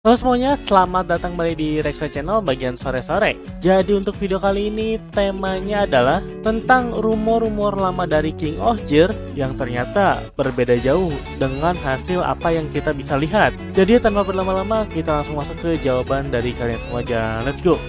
Halo semuanya, selamat datang kembali di Rexo Channel bagian sore-sore. Jadi untuk video kali ini temanya adalah tentang rumor-rumor lama dari King of Gear yang ternyata berbeda jauh dengan hasil apa yang kita bisa lihat. Jadi tanpa berlama-lama kita langsung masuk ke jawaban dari kalian semua aja. Let's go.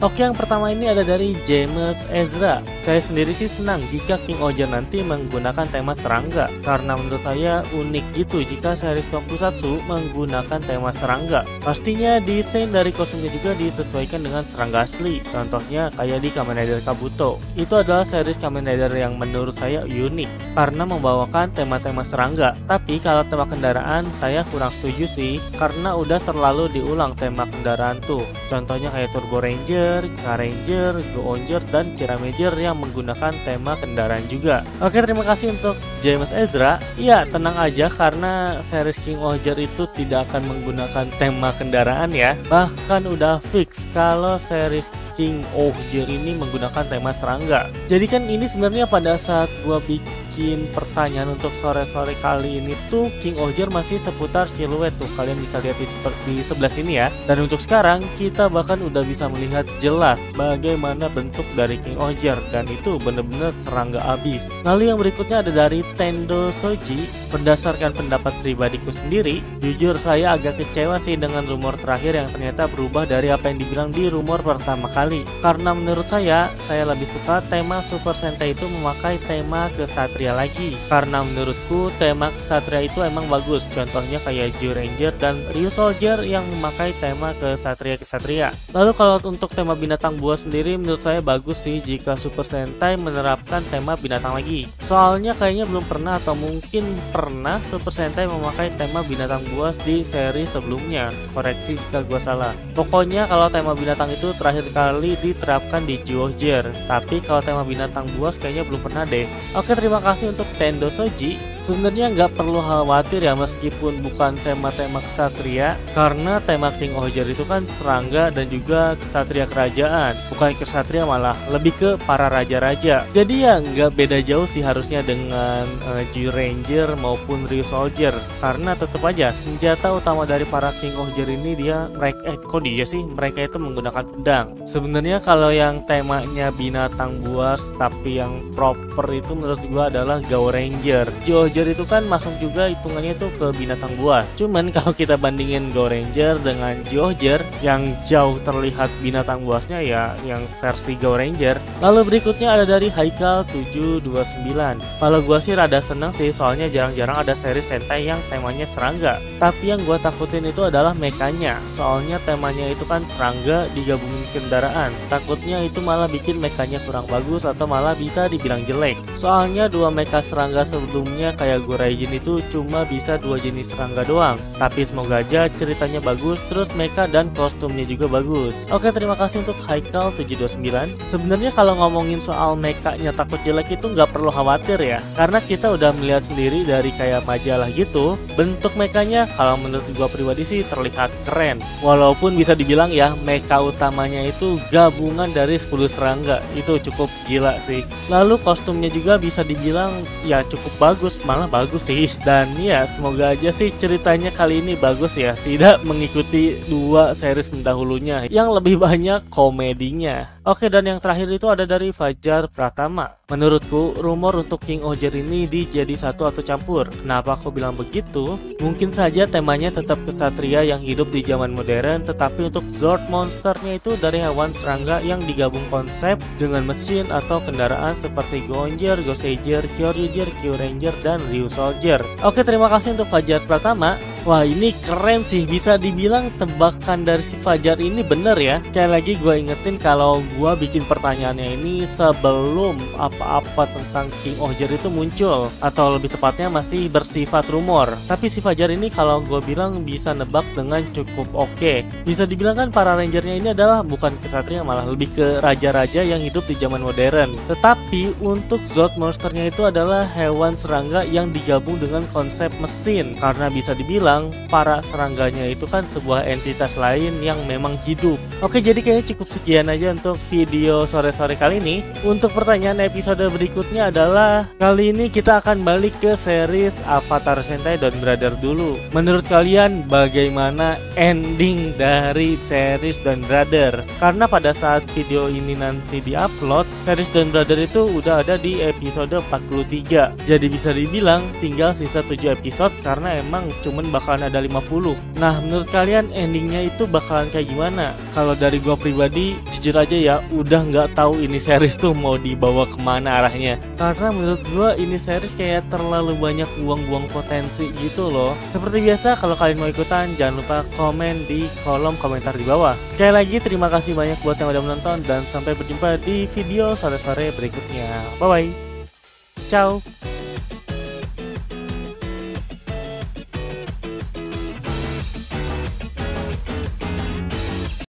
Oke, yang pertama ini ada dari James Ezra. Saya sendiri sih senang jika King of Gear nanti menggunakan tema serangga, karena menurut saya unik gitu jika series Tokusatsu menggunakan tema serangga. Pastinya desain dari kostumnya juga disesuaikan dengan serangga asli. Contohnya kayak di Kamen Rider Kabuto. Itu adalah series Kamen Rider yang menurut saya unik karena membawakan tema-tema serangga. Tapi kalau tema kendaraan saya kurang setuju sih, karena udah terlalu diulang tema kendaraan tuh. Contohnya kayak Turbo Ranger, K-Ranger, Go-Onger, dan Kiramager yang menggunakan tema kendaraan juga. Oke, terima kasih untuk James Ezra. Ya, tenang aja karena series King of Gear itu tidak akan menggunakan tema kendaraan ya. Bahkan udah fix kalau series King of Gear ini menggunakan tema serangga. Jadi kan ini sebenarnya pada saat gua bikin pertanyaan untuk sore-sore kali ini tuh King of Gear masih seputar siluet tuh. Kalian bisa lihat di sebelah sini ya. Dan untuk sekarang kita bahkan udah bisa melihat jelas bagaimana bentuk dari King of Gear, dan itu bener-bener serangga abis. Lalu yang berikutnya ada dari Tendo Soji. Berdasarkan pendapat pribadiku sendiri, jujur saya agak kecewa sih dengan rumor terakhir yang ternyata berubah dari apa yang dibilang di rumor pertama kali. Karena menurut saya lebih suka tema Super Sentai itu memakai tema kesatria lagi. Karena menurutku tema kesatria itu emang bagus. Contohnya kayak Zyuranger dan Ryusoulger yang memakai tema kesatria-kesatria. Lalu kalau untuk tema binatang buas sendiri menurut saya bagus sih jika Super Sentai menerapkan tema binatang lagi. Soalnya kayaknya belum pernah atau mungkin pernah Super Sentai memakai tema binatang buas di seri sebelumnya. Koreksi jika gua salah. Pokoknya kalau tema binatang itu terakhir kali diterapkan di Zyuohger. Tapi kalau tema binatang buas kayaknya belum pernah deh. Oke, terima kasih untuk Tendo Soji. Sebenarnya nggak perlu khawatir ya meskipun bukan tema-tema kesatria, karena tema King of Gear itu kan serangga dan juga kesatria kerajaan, bukan kesatria malah lebih ke para raja-raja. Jadi ya nggak beda jauh sih harusnya dengan Zyuranger maupun Ryusoulger, karena tetap aja senjata utama dari para King of Gear ini mereka itu menggunakan pedang. Sebenarnya kalau yang temanya binatang buas tapi yang proper itu menurut gua adalah Go-Ranger. Zyuohger itu kan masuk juga hitungannya itu ke binatang buas. Cuman kalau kita bandingin Go-Ranger dengan Zyuohger, yang jauh terlihat binatang buasnya ya yang versi Go-Ranger. Lalu berikutnya ada dari Haikal 729. Kalau gua sih rada seneng sih, soalnya jarang-jarang ada seri Sentai yang temanya serangga. Tapi yang gua takutin itu adalah mekanya. Soalnya temanya itu kan serangga digabungin kendaraan. Takutnya itu malah bikin mekanya kurang bagus atau malah bisa dibilang jelek. Soalnya dua meka serangga sebelumnya kayak Goraijin itu cuma bisa dua jenis serangga doang. Tapi semoga aja ceritanya bagus, terus meka dan kostumnya juga bagus. Oke, terima kasih untuk Haikal 729. Sebenarnya kalau ngomongin soal mekanya takut jelek itu nggak perlu khawatir ya, karena kita udah melihat sendiri dari kayak majalah gitu, bentuk mekanya kalau menurut gua pribadi sih terlihat keren. Walaupun bisa dibilang ya meka utamanya itu gabungan dari 10 serangga, itu cukup gila sih. Lalu kostumnya juga bisa dibilang ya cukup bagus, malah bagus sih. Dan ya semoga aja sih ceritanya kali ini bagus ya, tidak mengikuti dua series pendahulunya yang lebih banyak komedinya. Oke, dan yang terakhir itu ada dari Fajar Pratama. Menurutku rumor untuk King of Gear ini dijadi satu atau campur. Kenapa aku bilang begitu? Mungkin saja temanya tetap kesatria yang hidup di zaman modern, tetapi untuk Zord monsternya itu dari hewan serangga yang digabung konsep dengan mesin atau kendaraan seperti Go-Onger, Go-Seiger, Kyoryuger, Kyuranger, dan Ryusoulger. Oke, terima kasih untuk Fajar Pratama. Wah, ini keren sih, bisa dibilang tebakan dari si Fajar ini bener ya. Sekali lagi gue ingetin kalau gue bikin pertanyaannya ini sebelum apa-apa tentang King of Gear itu muncul, atau lebih tepatnya masih bersifat rumor. Tapi si Fajar ini kalau gue bilang bisa nebak dengan cukup oke. Bisa dibilang kan para rangernya ini adalah bukan kesatria, malah lebih ke raja-raja yang hidup di zaman modern. Tetapi untuk Zord monsternya itu adalah hewan serangga yang digabung dengan konsep mesin, karena bisa dibilang dibilang para serangganya itu kan sebuah entitas lain yang memang hidup. Oke, jadi kayaknya cukup sekian aja untuk video sore-sore kali ini. Untuk pertanyaan episode berikutnya adalah, kali ini kita akan balik ke series Avatar Sentai Don Brother dulu. Menurut kalian bagaimana ending dari series Don Brother? Karena pada saat video ini nanti diupload, series Don Brother itu udah ada di episode 43. Jadi bisa dibilang tinggal sisa 7 episode karena emang cuman bakalan ada 50. Nah, menurut kalian endingnya itu bakalan kayak gimana? Kalau dari gua pribadi, jujur aja ya, udah nggak tahu ini series tuh mau dibawa kemana arahnya. Karena menurut gua ini series kayak terlalu banyak buang-buang potensi gitu loh. Seperti biasa, kalau kalian mau ikutan, jangan lupa komen di kolom komentar di bawah. Sekali lagi terima kasih banyak buat yang udah menonton, dan sampai berjumpa di video sore-sore berikutnya. Bye bye. Ciao.